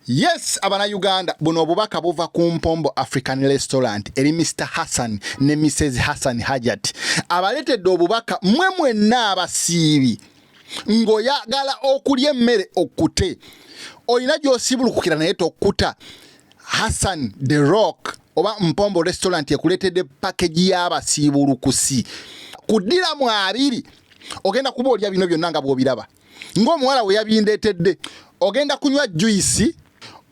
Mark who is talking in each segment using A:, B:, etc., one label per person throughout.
A: Yes, abana Uganda, buno obubaka buva ku Mpombo African Restaurant eri Mr. Hassan ne Mrs. Hassan Hajat. Abaletedde obubaka mmwe mwenna abasiibi ng'oyagala okulya emmere okkute. Olina gy'osibulukukira naye tokkuta. Hassan The Rock oba Mpombo Restaurant ekuleetedde package y'abasiibulukusi. Kuddira mu abiri ogenda kuba olya bino byonna nga bw'obiraba. Ng'omuwala we yabindeetedde ogenda kunywa juice,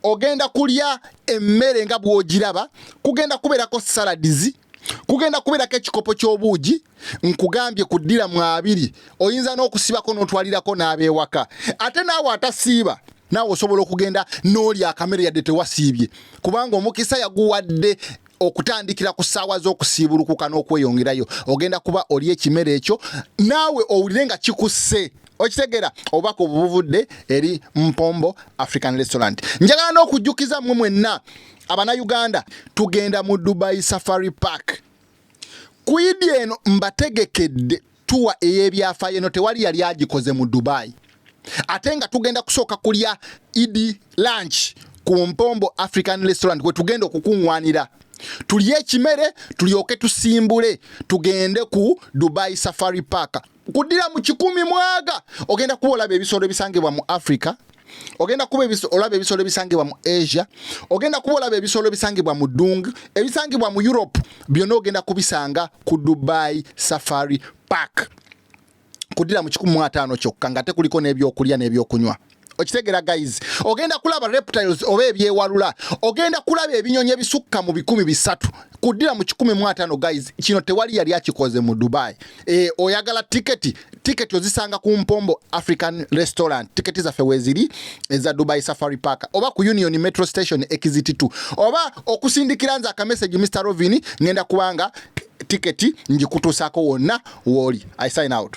A: ogenda kulya emmere nga bw'ogiraba, kugenda kubeerako saladizi, kugenda kubeerako ekikopo ky'obuugi. Nkugambye kuddira mu abiri oyinza n'okusibako n'otwalirako n'abeewaka. Ate naawe atasiiba naawe osobola okugenda n'olya akamere yadde tewasiibye, kubanga omukisa yaguwadde okutandikira ku ssaawa z'okusiibulukuka n'okweyongerayo. Ogenda kuba oli ekimere ekyo naawe owulire nga kikusse. Okitegera obubaka obuvudde eri Mpombo African Restaurant. Njagala n'okujjukiza mmwe mwenna abana Uganda tugenda mu Dubai Safari Park. Ku Idi eno mbategekedde tuwa ey'ebyafaayo eno tewali yali agikoze mu Dubai. Ate nga tugenda kusooka kulya Idi lunch ku Mpombo African Restaurant kwe tugenda okukuŋŋwanira. Tulye ekimere tulyoke tusimbule tugende ku Dubai Safari Park. Kuddira mu 10 mwaga ogenda kuba olaba ebisolo ebisangibwa mu Africa, ogenda kuba olaba ebisolo ebisangibwa mu Asia, ogenda kuba olaba ebisolo ebisangibwa mu Dung, ebisangibwa mu Europe, byonna ogenda kubisanga ku Dubai Safari Park. Kuddira mu 15 kyokka nga tekuliko n'ebyokulya n'ebyokunywa. Okitegera guys, ogenda kulaba reptiles oba ebyewalula, ogenda kulaba ebinyonyi ebisukka mu 300. Kuddira mu 15 guys, kino tewali yali akikoze mu Dubai. Oyagala tiketi ozisanga ku Mpombo African Restaurant. Tiketi zaffe weziri eza Dubai Safari Park oba ku Union Metro Station Exit 2 oba okusindikira nza aka message Mr. Rovini ngenda kubanga tiketi njikutuusako wonna woli. I sign out.